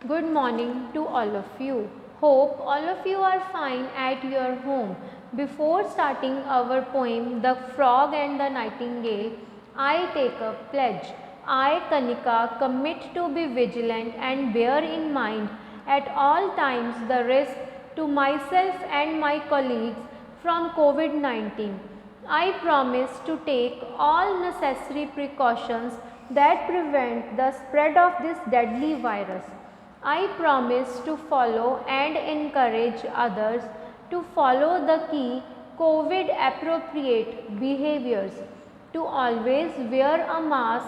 Good morning to all of you. Hope all of you are fine at your home. Before starting our poem, The Frog and the Nightingale, I take a pledge. I, Kanika, commit to be vigilant and bear in mind at all times the risk to myself and my colleagues from COVID-19. I promise to take all necessary precautions that prevent the spread of this deadly virus. I promise to follow and encourage others to follow the key COVID appropriate behaviors, to always wear a mask,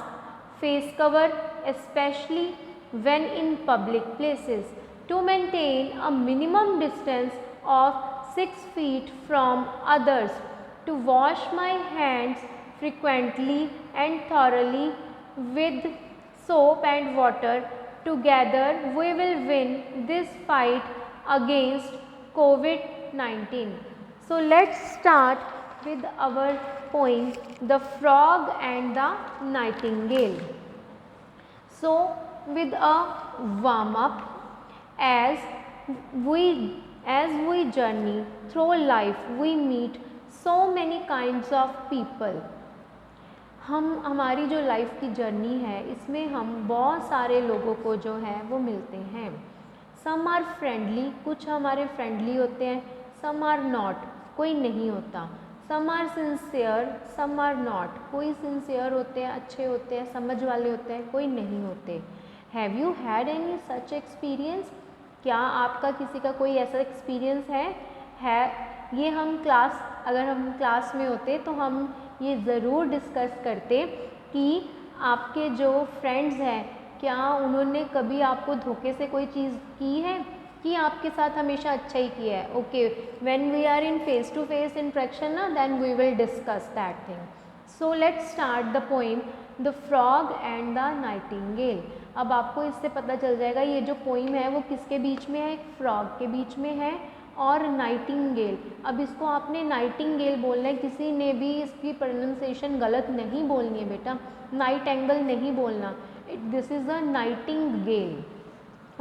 face cover, especially when in public places, to maintain a minimum distance of 6 feet from others, to wash my hands frequently and thoroughly with soap and water. Together we will win this fight against COVID-19. So let's start with our poem, The Frog and the Nightingale. So with a warm up, as we journey through life, we meet so many kinds of people. हमारी जो life की journey है इसमें हम बहुत सारे लोगों को जो है वो मिलते हैं. सम आर फ्रेंडली, कुछ हमारे फ्रेंडली होते हैं, सम आर नॉट, कोई नहीं होता. Some are sincere, some are not, कोई सिंसियर होते हैं, अच्छे होते हैं, समझ वाले होते हैं, कोई नहीं होते. Have you had any such experience? क्या आपका किसी का कोई ऐसा एक्सपीरियंस है ये अगर हम क्लास में होते तो हम ये ज़रूर डिस्कस करते कि आपके जो फ्रेंड्स हैं क्या उन्होंने कभी आपको धोखे से कोई चीज़ की है कि आपके साथ हमेशा अच्छा ही किया है. Okay, when we are in face to face interaction ना, then we will discuss that thing. So let's start the poem the frog and the nightingale. अब आपको इससे पता चल जाएगा ये जो पोइम है वो किसके बीच में है, फ्रॉग के बीच में है और नाइटिंगेल. अब इसको आपने नाइटिंगेल बोलना है, किसी ने भी इसकी प्रोनाउंसिएशन गलत नहीं बोलनी है बेटा, नाइट एंगल नहीं बोलना. This is a nightingale.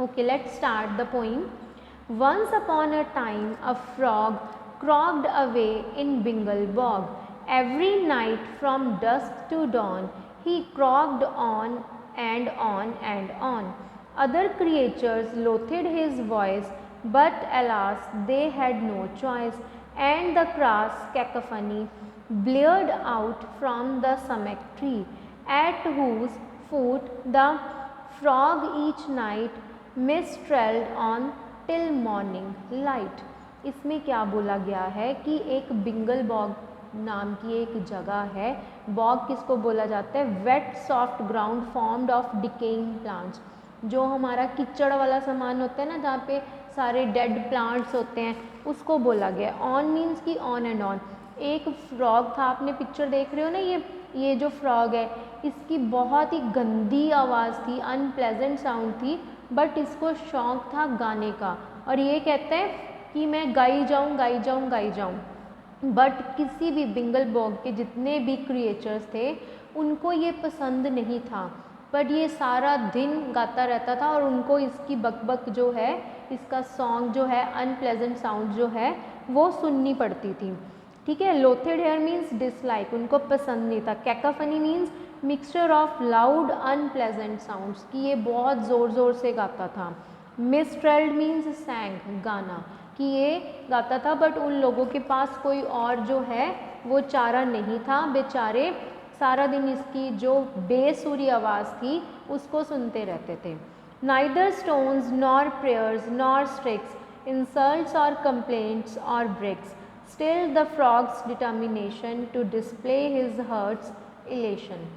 Okay, let's start the poem. Once upon a time a frog croaked away in Bengal bog. Every night from dusk to dawn he croaked on and on and on. Other creatures loathed his voice, but alas, they had no choice, and the crass cacophony blared out from the sumach tree, at whose foot the frog each night minstrelled on till morning light. इसमें क्या बोला गया है कि एक बिंगल bog नाम की एक जगह है. बॉग किसको बोला जाता है? Wet soft ground formed of decaying plants. जो हमारा कीचड़ वाला सामान होता है ना, जहाँ पे सारे डेड प्लांट्स होते हैं, उसको बोला गया. ऑन मीन्स की ऑन एंड ऑन. एक फ्रॉग था, आपने पिक्चर देख रहे हो ना, ये जो फ्रॉग है इसकी बहुत ही गंदी आवाज़ थी, अनप्लेजेंट साउंड थी, बट इसको शौक था गाने का और ये कहते हैं कि मैं गाई जाऊँ गाई जाऊँ गाई जाऊँ. बट किसी भी बिंगल बॉग के जितने भी क्रिएचर्स थे उनको ये पसंद नहीं था, बट ये सारा दिन गाता रहता था और उनको इसकी बकबक जो है, इसका सॉन्ग जो है, अनप्लेजेंट साउंड जो है वो सुननी पड़ती थी. ठीक है. लोथेड हेयर मीन्स डिसलाइक, उनको पसंद नहीं था. Cacophony means mixture of loud unpleasant sounds, कि ये बहुत ज़ोर ज़ोर से गाता था. मिस्ट्रेल्ड मीन्स सैंग, गाना, कि ये गाता था, बट उन लोगों के पास कोई और जो है वो चारा नहीं था. बेचारे सारा दिन इसकी जो बेसुरी आवाज़ थी उसको सुनते रहते थे. Neither stones nor prayers nor sticks, insults or complaints or bricks, still the frog's determination to display his heart's elation.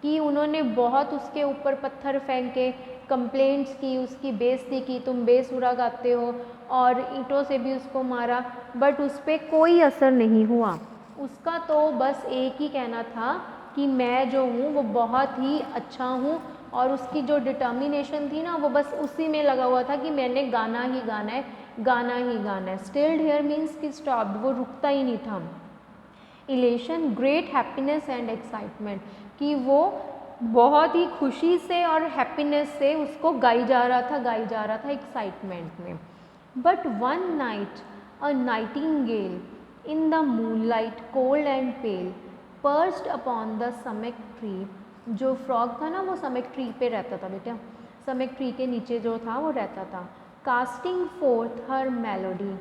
कि उन्होंने बहुत उसके ऊपर पत्थर फेंके, कंप्लेंट्स की, उसकी बेइज्जती की, तुम बेसुरा गाते हो, और ईंटों से भी उसको मारा, बट उस पर कोई असर नहीं हुआ. उसका तो बस एक ही कहना था कि मैं जो हूँ वो बहुत ही अच्छा हूँ, और उसकी जो डिटर्मिनेशन थी ना वो बस उसी में लगा हुआ था कि मैंने गाना ही गाना है, गाना ही गाना है. स्टिल्ड हेयर मीन्स कि स्टॉप्ड, वो रुकता ही नहीं था. Elation, great happiness and excitement, कि वो बहुत ही खुशी से और हैप्पीनेस से उसको गाई जा रहा था एक्साइटमेंट में। But one night a nightingale in the moonlight cold and pale perched upon the sumac tree, जो फ्रॉग था ना वो समेक ट्री पे रहता था बेटा, समेक ट्री के नीचे जो था वो रहता था। कास्टिंग फोर्थ हर मेलोडी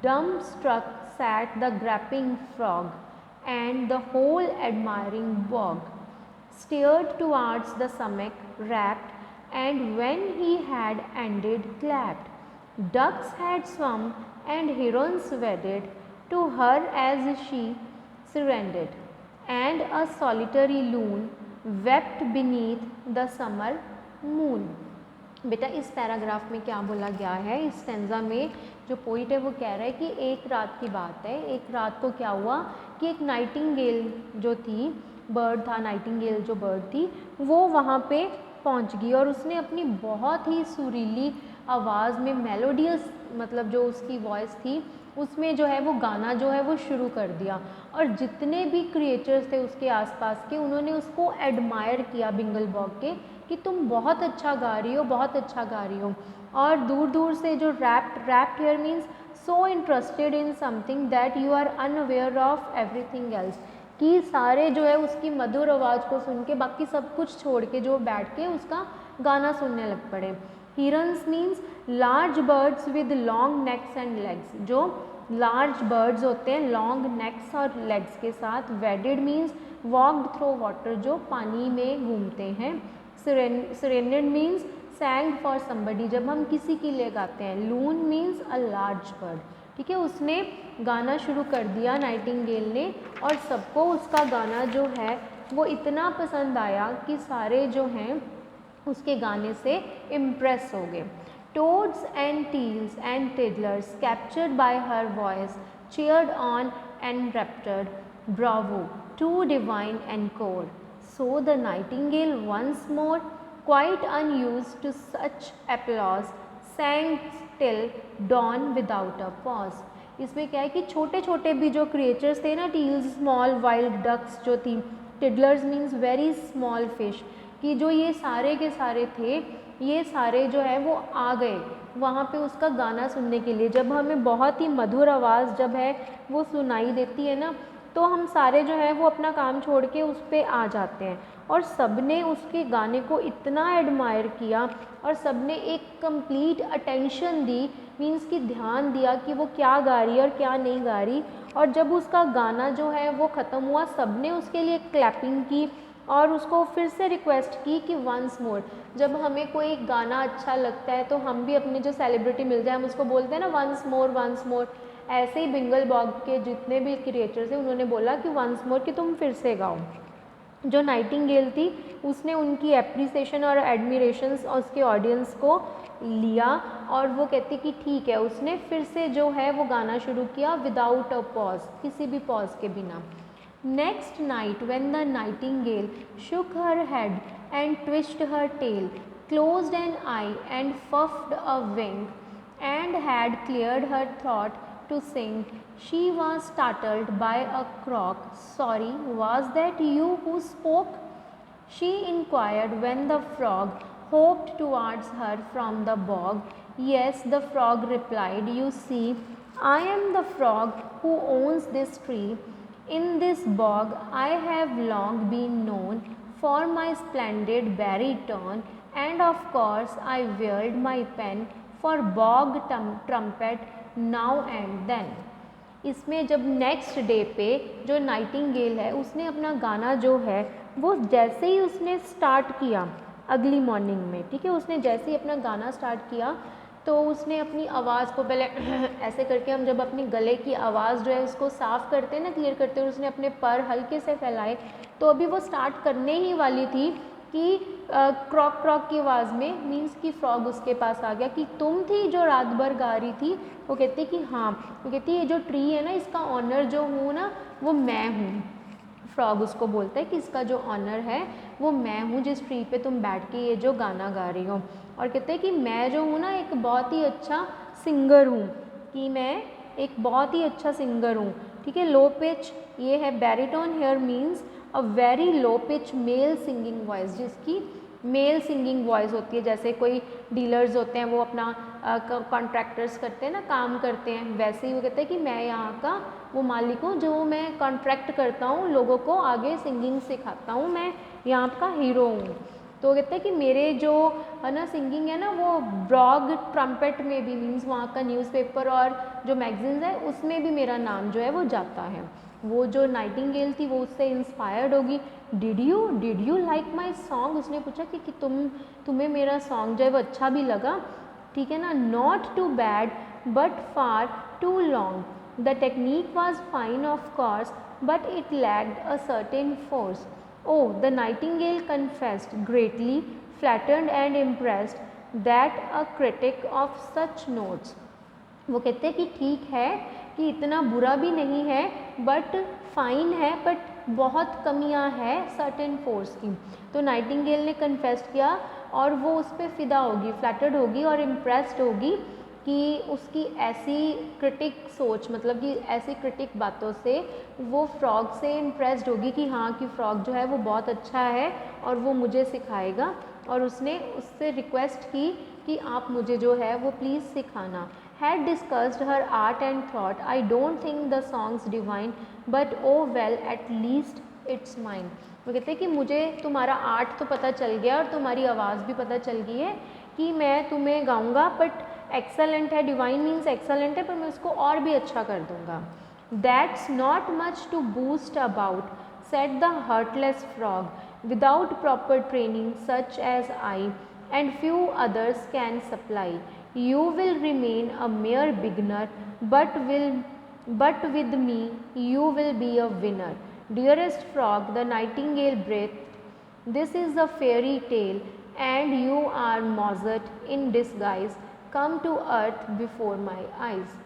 डम struck sat the graping frog, and the whole admiring bog stared towards the stomach rapt, and when he had ended clapped. Ducks had swum and herons waded to her as she surrendered, and a solitary loon wept beneath the summer moon. बेटा इस paragraph में क्या बोला गया है, इस stanza में जो पोइट है वो कह रहा है कि एक रात की बात है। एक रात को क्या हुआ कि एक नाइटिंगेल जो थी, बर्ड था, नाइटिंगेल जो बर्ड थी वो वहाँ पे पहुँच गई और उसने अपनी बहुत ही सुरीली आवाज़ में मेलोडियस, मतलब जो उसकी वॉइस थी उसमें जो है वो गाना जो है वो शुरू कर दिया। और जितने भी क्रिएचर्स थे उसके आसपास के, उन्होंने उसको एडमायर किया बिंगल बॉग के कि तुम बहुत अच्छा गा रही हो, बहुत अच्छा गा रही हो। और दूर दूर से जो rapt here means so interested in something that you are unaware of everything else, कि सारे जो है उसकी मधुर आवाज़ को सुन के बाकी सब कुछ छोड़ के जो बैठ के उसका गाना सुनने लग पड़े। Heron's means large birds with long next and legs, जो लार्ज बर्ड्स होते हैं लॉन्ग नेक्स और लेग्स के साथ। वेडेड मीन्स वॉक्ड थ्रू वाटर, जो पानी में घूमते हैं। सेरेनेड मीन्स सैंग फॉर समबडी, जब हम किसी के लिए गाते हैं। लून मीन्स अ लार्ज बर्ड, ठीक है। उसने गाना शुरू कर दिया नाइटिंगेल ने, और सबको उसका गाना जो है वो इतना पसंद आया कि सारे जो हैं उसके गाने से इम्प्रेस हो गए। Toads and teals and tiddlers captured by her voice cheered on and raptured, bravo, too divine encore. So the nightingale once more, quite unused to such applause, sang till dawn without a pause. इसमें क्या है कि छोटे छोटे भी जो creatures थे ना, टील्स स्मॉल वाइल्ड डक्स जो थी, टिडलर्स मीन्स वेरी स्मॉल फिश, कि जो ये सारे के सारे थे, ये सारे जो है वो आ गए वहाँ पे उसका गाना सुनने के लिए। जब हमें बहुत ही मधुर आवाज़ जब है वो सुनाई देती है ना, तो हम सारे जो है वो अपना काम छोड़ के उस पर आ जाते हैं। और सब ने उसके गाने को इतना एडमायर किया और सब ने एक कंप्लीट अटेंशन दी, मीन्स कि ध्यान दिया कि वो क्या गा रही है और क्या नहीं गा रही। और जब उसका गाना जो है वो ख़त्म हुआ, सब ने उसके लिए क्लैपिंग की और उसको फिर से रिक्वेस्ट की कि वंस मोर। जब हमें कोई गाना अच्छा लगता है तो हम भी अपने जो सेलिब्रिटी मिल जाए हम उसको बोलते हैं ना वंस मोर वंस मोर। ऐसे ही बिंगल बॉग के जितने भी क्रिएटर्स हैं उन्होंने बोला कि वंस मोर, कि तुम फिर से गाओ। जो नाइटिंगेल थी उसने उनकी एप्रिसिएशन और एडमिरेशन उसके ऑडियंस को लिया और वो कहती कि ठीक है, उसने फिर से जो है वो गाना शुरू किया विदाउट अ पॉज, किसी भी पॉज के बिना। Next night when the nightingale shook her head and twitched her tail, closed an eye and puffed a wing, and had cleared her throat to sing, she was startled by a croak. Sorry, was that you who spoke? She inquired when the frog hopped towards her from the bog. Yes, the frog replied, you see, I am the frog who owns this tree. In this bog I have long been known for my splendid baritone, and of course I wield my pen for bog trumpet now and then. इसमें जब next day पे जो Nightingale है उसने अपना गाना जो है वो जैसे ही उसने स्टार्ट किया अगली मॉर्निंग में, ठीक है, उसने जैसे ही अपना गाना स्टार्ट किया तो उसने अपनी आवाज़ को पहले ऐसे करके, हम जब अपनी गले की आवाज़ जो है उसको साफ़ करते हैं ना, क्लियर करते हैं, और उसने अपने पर हल्के से फैलाए। तो अभी वो स्टार्ट करने ही वाली थी कि क्रॉक क्रॉक की आवाज़ में, मीन्स कि फ्रॉग उसके पास आ गया कि तुम थी जो रात भर गा रही थी। वो कहती कि हाँ, वो कहती ये जो ट्री है ना इसका ऑनर जो हूँ ना वो मैं हूँ। फ्रॉग उसको बोलता है कि इसका जो ऑनर है वो मैं हूँ, जिस ट्री पे तुम बैठ के ये जो गाना गा रही हो। और कहते हैं कि मैं जो हूँ ना एक बहुत ही अच्छा सिंगर हूँ, कि मैं एक बहुत ही अच्छा सिंगर हूँ, ठीक है। लो पिच ये है baritone here means a very low pitch male singing voice, जिसकी मेल सिंगिंग वॉइस होती है, जैसे कोई डीलर्स होते हैं वो अपना कॉन्ट्रैक्टर्स करते हैं ना, काम करते हैं, वैसे ही वो कहते हैं कि मैं यहाँ का वो मालिक हूँ जो मैं कॉन्ट्रैक्ट करता हूँ, लोगों को आगे सिंगिंग सिखाता हूँ, मैं यहाँ का हीरो हूँ। तो कहते हैं कि मेरे जो है ना सिंगिंग है ना वो ब्रॉग ट्रम्पेट में भी, मीन्स वहाँ का न्यूज़पेपर और जो मैगजीन्स है उसमें भी मेरा नाम जो है वो जाता है। वो जो नाइटिंगेल थी वो उससे इंस्पायर्ड होगी। Did you like my song, उसने पूछा कि तुम्हें मेरा सॉन्ग जो है वो अच्छा भी लगा, ठीक है ना। Not too bad but far too long, the technique was fine of course but it lacked a certain force. Oh, the Nightingale confessed, greatly flattered and impressed, that a critic of such notes, वो कहते हैं कि ठीक है कि इतना बुरा भी नहीं है बट फाइन है, बट बहुत कमियां है सर्टेन फोर्स की। तो नाइटिंगेल ने कन्फेस्ट किया और वो उस पर फ़िदा होगी, फ्लैटर्ड होगी और इम्प्रेस्ड होगी कि उसकी ऐसी क्रिटिक सोच, मतलब कि ऐसी क्रिटिक बातों से वो फ्रॉग से इम्प्रेस्ड होगी कि हाँ कि फ्रॉग जो है वो बहुत अच्छा है और वो मुझे सिखाएगा। और उसने उससे रिक्वेस्ट की कि आप मुझे जो है वो प्लीज़ सिखाना। Had discussed her art and thought, I don't think the songs divine but oh well at least it's mine. वो कहते हैं कि मुझे तुम्हारा आर्ट तो पता चल गया और तुम्हारी आवाज़ भी पता चल गई है कि मैं तुम्हें गाऊंगा, बट एक्सेलेंट है, डिवाइन मीन्स एक्सेलेंट है, पर मैं उसको और भी अच्छा कर दूंगा। That's not much to boast about, said the heartless frog, without proper training such as I and few others can supply, you will remain a mere beginner, but with me you will be a winner. Dearest frog, the nightingale breathed, this is a fairy tale and you are Mozart in disguise, come to earth before my eyes.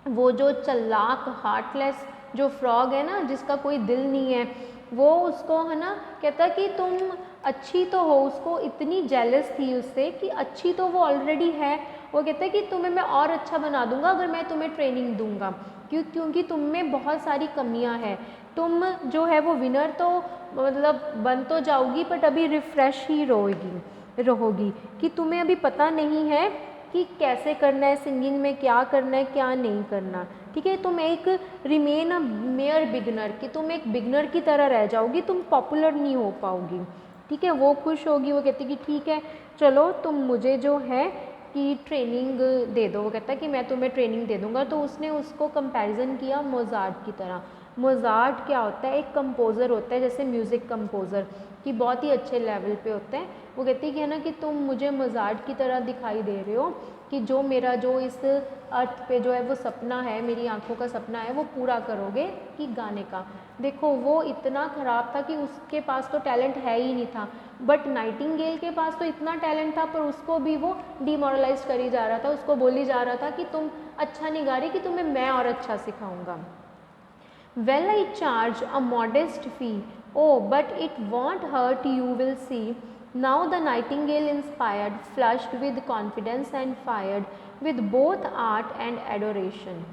वो जो चलाक heartless जो frog है ना, जिसका कोई दिल नहीं है, वो उसको है ना कहता कि तुम अच्छी तो हो, उसको इतनी जेलस थी उससे कि अच्छी तो वो ऑलरेडी है। वो कहता है कि तुम्हें मैं और अच्छा बना दूंगा अगर मैं तुम्हें ट्रेनिंग दूंगा, क्योंकि तुम में बहुत सारी कमियां हैं। तुम जो है वो विनर तो मतलब बन तो जाओगी, बट अभी रिफ़्रेश ही रहोगी कि तुम्हें अभी पता नहीं है कि कैसे करना है सिंगिंग में, क्या करना है क्या नहीं करना, ठीक है। तुम एक रिमेन अ मेयर बिगनर, कि तुम एक बिगनर की तरह रह जाओगी, तुम पॉपुलर नहीं हो पाओगी, ठीक है। वो खुश होगी, वो कहती कि ठीक है चलो तुम मुझे जो है कि ट्रेनिंग दे दो। वो कहता है कि मैं तुम्हें ट्रेनिंग दे दूँगा। तो उसने उसको कंपैरिजन किया मोज़ार्ट की तरह। मोज़ार्ट क्या होता है, एक कंपोज़र होता है जैसे म्यूज़िक कंपोज़र, कि बहुत ही अच्छे लेवल पे होते हैं। वो कहती है कि है ना कि तुम मुझे मोज़ार्ट की तरह दिखाई दे रहे हो, कि जो मेरा जो इस अर्थ पे जो है वो सपना है, मेरी आंखों का सपना है, वो पूरा करोगे कि गाने का। देखो वो इतना ख़राब था कि उसके पास तो टैलेंट है ही नहीं था, बट नाइटिंगेल के पास तो इतना टैलेंट था, पर उसको भी वो डिमोरलाइज करी जा रहा था, उसको बोली जा रहा था कि तुम अच्छा नहीं गा रही, कि तुम्हें मैं और अच्छा सिखाऊंगा। Well, I charge a modest fee, oh, but it won't hurt, you will see. Now the nightingale inspired, flushed with confidence and fired with both art and adoration,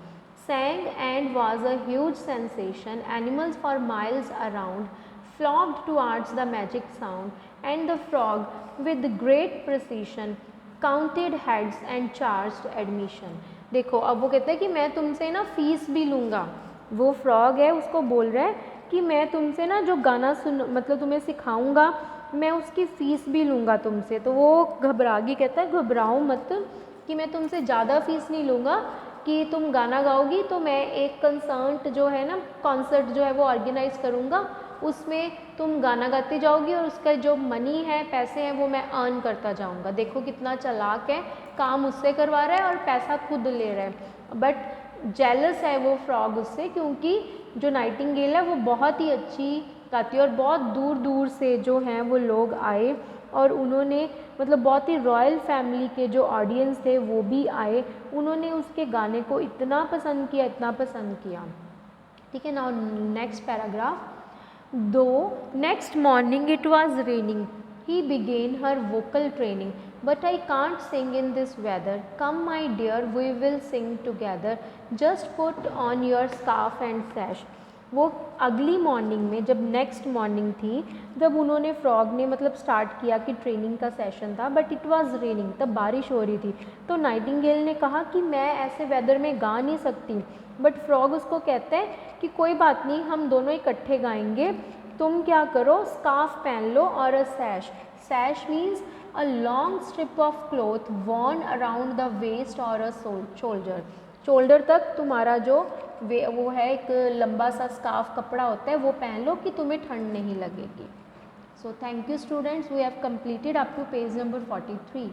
sang and was a huge sensation. Animals for miles around flocked towards the magic sound, and the frog, with great precision, counted heads and charged admission. देखो अब वो कहते हैं कि मैं तुमसे ना fees भी लूँगा। वो फ्रॉग है उसको बोल रहा है कि मैं तुमसे ना जो गाना सुन मतलब तुम्हें सिखाऊंगा, मैं उसकी फ़ीस भी लूँगा तुमसे। तो वो घबरा गई, कहता है घबराओ मत कि मैं तुमसे ज़्यादा फ़ीस नहीं लूँगा, कि तुम गाना गाओगी तो मैं एक कंसर्ट जो है ना कॉन्सर्ट जो है वो ऑर्गेनाइज़ करूँगा, उसमें तुम गाना गाती जाओगी और उसका जो मनी है पैसे हैं वो मैं अर्न करता जाऊँगा। देखो कितना चालाक है, काम उससे करवा रहा है और पैसा खुद ले रहा है। बट जेलस है वो फ्रॉग उससे, क्योंकि जो नाइटिंगेल है वो बहुत ही अच्छी गाती है और बहुत दूर दूर से जो हैं वो लोग आए और उन्होंने मतलब बहुत ही रॉयल फैमिली के जो ऑडियंस थे वो भी आए, उन्होंने उसके गाने को इतना पसंद किया, इतना पसंद किया। ठीक है। Now next paragraph. दो next morning it was raining, he began her vocal training, but I can't sing in this weather. Come my dear, we will sing together. Just put on your scarf and sash. वो अगली morning में जब next morning थी, जब उन्होंने frog ने मतलब start किया कि ट्रेनिंग का सेशन था, बट इट वाज रेनिंग, तब बारिश हो रही थी। तो नाइटिंगेल ने कहा कि मैं ऐसे वेदर में गा नहीं सकती, बट फ्रॉग उसको कहते हैं कि कोई बात नहीं, हम दोनों इकट्ठे गाएंगे, तुम क्या करो, स्कार्फ पहन लो और a sash. Sash means a long strip of cloth worn around the waist or a shoulder. Shoulder तक तुम्हारा जो वो है एक लंबा सा स्कार्फ कपड़ा होता है, वो पहन लो कि तुम्हें ठंड नहीं लगेगी। So thank you students, we have completed up to page number 43।